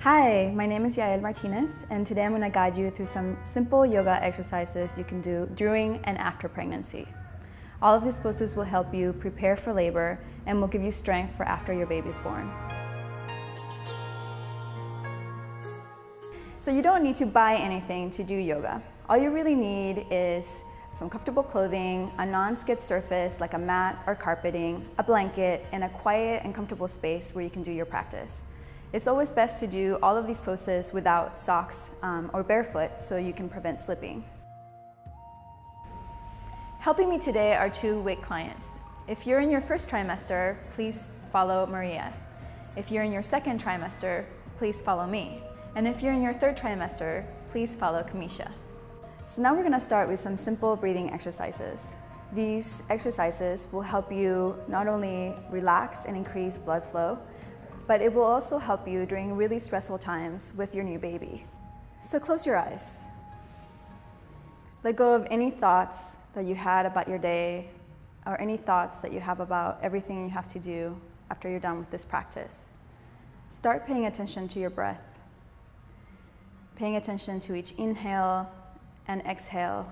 Hi, my name is Yael Martinez, and today I'm going to guide you through some simple yoga exercises you can do during and after pregnancy. All of these poses will help you prepare for labor and will give you strength for after your baby's born. So you don't need to buy anything to do yoga. All you really need is some comfortable clothing, a non-skid surface like a mat or carpeting, a blanket, and a quiet and comfortable space where you can do your practice. It's always best to do all of these poses without socks or barefoot so you can prevent slipping. Helping me today are two WIC clients. If you're in your first trimester, please follow Maria. If you're in your second trimester, please follow me. And if you're in your third trimester, please follow Kamisha. So now we're going to start with some simple breathing exercises. These exercises will help you not only relax and increase blood flow, but it will also help you during really stressful times with your new baby. So close your eyes. Let go of any thoughts that you had about your day or any thoughts that you have about everything you have to do after you're done with this practice. Start paying attention to your breath. Paying attention to each inhale and exhale,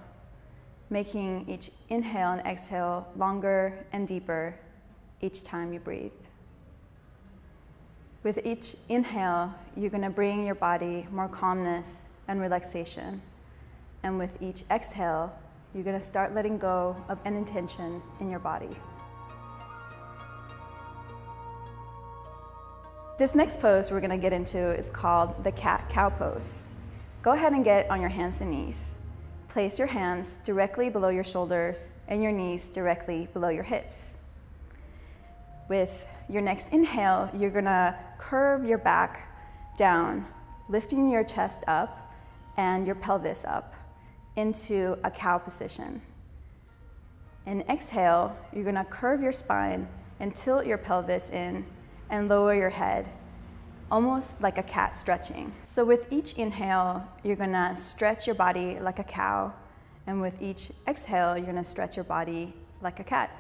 making each inhale and exhale longer and deeper each time you breathe. With each inhale, you're going to bring your body more calmness and relaxation. And with each exhale, you're going to start letting go of any tension in your body. This next pose we're going to get into is called the cat-cow pose. Go ahead and get on your hands and knees. Place your hands directly below your shoulders and your knees directly below your hips. With your next inhale, you're gonna curve your back down, lifting your chest up and your pelvis up into a cow position. And exhale, you're gonna curve your spine and tilt your pelvis in and lower your head, almost like a cat stretching. So with each inhale, you're gonna stretch your body like a cow, and with each exhale, you're gonna stretch your body like a cat.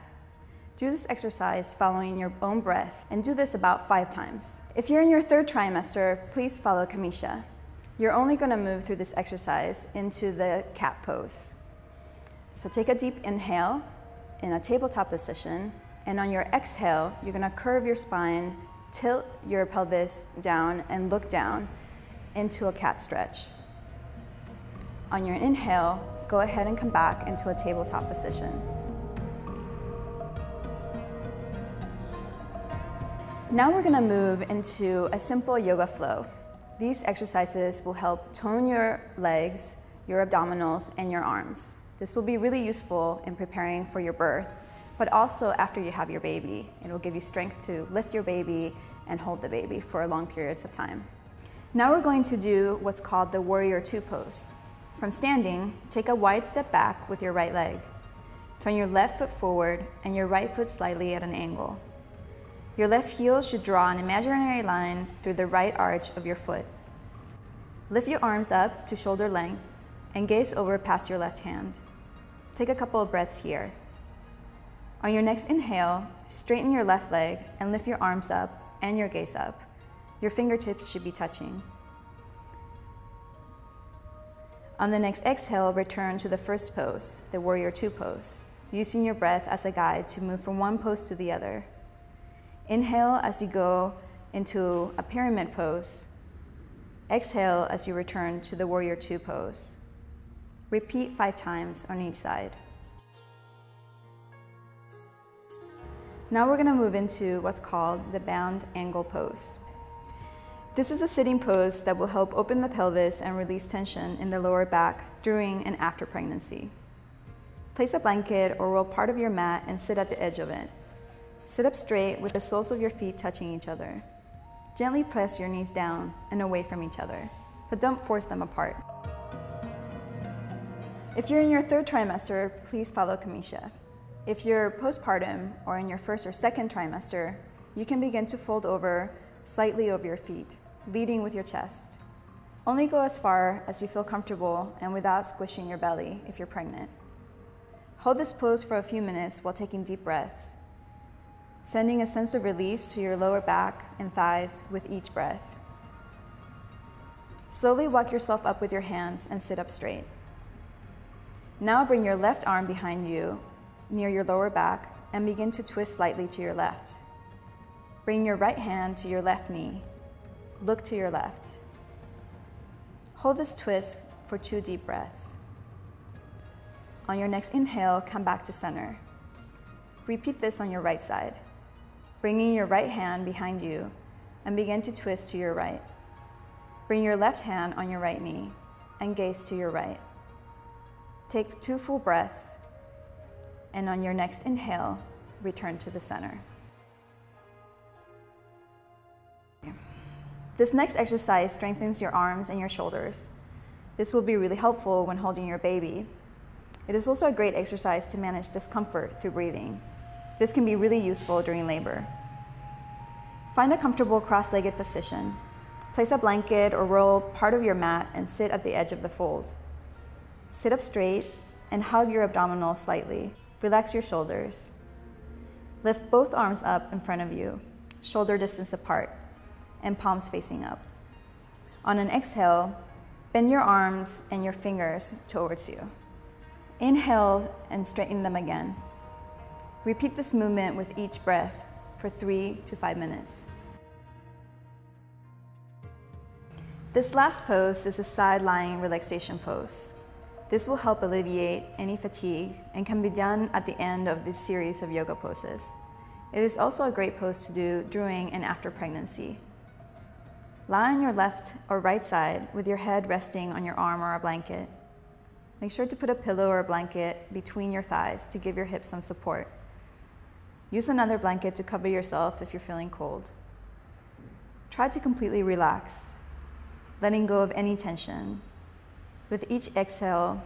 Do this exercise following your own breath, and do this about 5 times. If you're in your third trimester, please follow Kamisha. You're only gonna move through this exercise into the cat pose. So take a deep inhale in a tabletop position, and on your exhale, you're gonna curve your spine, tilt your pelvis down, and look down into a cat stretch. On your inhale, go ahead and come back into a tabletop position. Now we're gonna move into a simple yoga flow. These exercises will help tone your legs, your abdominals, and your arms. This will be really useful in preparing for your birth, but also after you have your baby. It will give you strength to lift your baby and hold the baby for long periods of time. Now we're going to do what's called the Warrior Two pose. From standing, take a wide step back with your right leg. Turn your left foot forward and your right foot slightly at an angle. Your left heel should draw an imaginary line through the right arch of your foot. Lift your arms up to shoulder length and gaze over past your left hand. Take a couple of breaths here. On your next inhale, straighten your left leg and lift your arms up and your gaze up. Your fingertips should be touching. On the next exhale, return to the first pose, the Warrior Two pose, using your breath as a guide to move from one pose to the other. Inhale as you go into a pyramid pose. Exhale as you return to the Warrior Two pose. Repeat 5 times on each side. Now we're going to move into what's called the bound angle pose. This is a sitting pose that will help open the pelvis and release tension in the lower back during and after pregnancy. Place a blanket or roll part of your mat and sit at the edge of it. Sit up straight with the soles of your feet touching each other. Gently press your knees down and away from each other, but don't force them apart. If you're in your third trimester, please follow Kamisha. If you're postpartum or in your first or second trimester, you can begin to fold over slightly over your feet, leading with your chest. Only go as far as you feel comfortable and without squishing your belly if you're pregnant. Hold this pose for a few minutes while taking deep breaths. sending a sense of release to your lower back and thighs with each breath. Slowly walk yourself up with your hands and sit up straight. Now bring your left arm behind you, near your lower back, and begin to twist slightly to your left. Bring your right hand to your left knee. Look to your left. Hold this twist for 2 deep breaths. On your next inhale, come back to center. Repeat this on your right side, bringing your right hand behind you and begin to twist to your right. Bring your left hand on your right knee and gaze to your right. Take 2 full breaths, and on your next inhale, return to the center. This next exercise strengthens your arms and your shoulders. This will be really helpful when holding your baby. It is also a great exercise to manage discomfort through breathing. This can be really useful during labor. Find a comfortable cross-legged position. Place a blanket or roll part of your mat and sit at the edge of the fold. Sit up straight and hug your abdominals slightly. Relax your shoulders. Lift both arms up in front of you, shoulder distance apart, and palms facing up. On an exhale, bend your arms and your fingers towards you. Inhale and straighten them again. Repeat this movement with each breath for 3 to 5 minutes. This last pose is a side lying relaxation pose. This will help alleviate any fatigue and can be done at the end of this series of yoga poses. It is also a great pose to do during and after pregnancy. Lie on your left or right side with your head resting on your arm or a blanket. Make sure to put a pillow or a blanket between your thighs to give your hips some support. Use another blanket to cover yourself if you're feeling cold. Try to completely relax, letting go of any tension. With each exhale,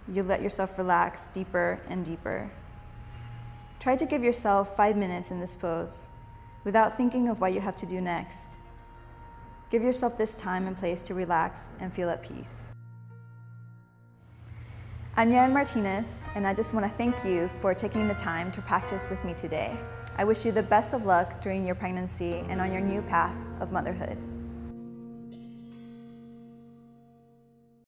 you let yourself relax deeper and deeper. Try to give yourself 5 minutes in this pose without thinking of what you have to do next. Give yourself this time and place to relax and feel at peace. I'm Yan Martinez, and I just want to thank you for taking the time to practice with me today. I wish you the best of luck during your pregnancy and on your new path of motherhood.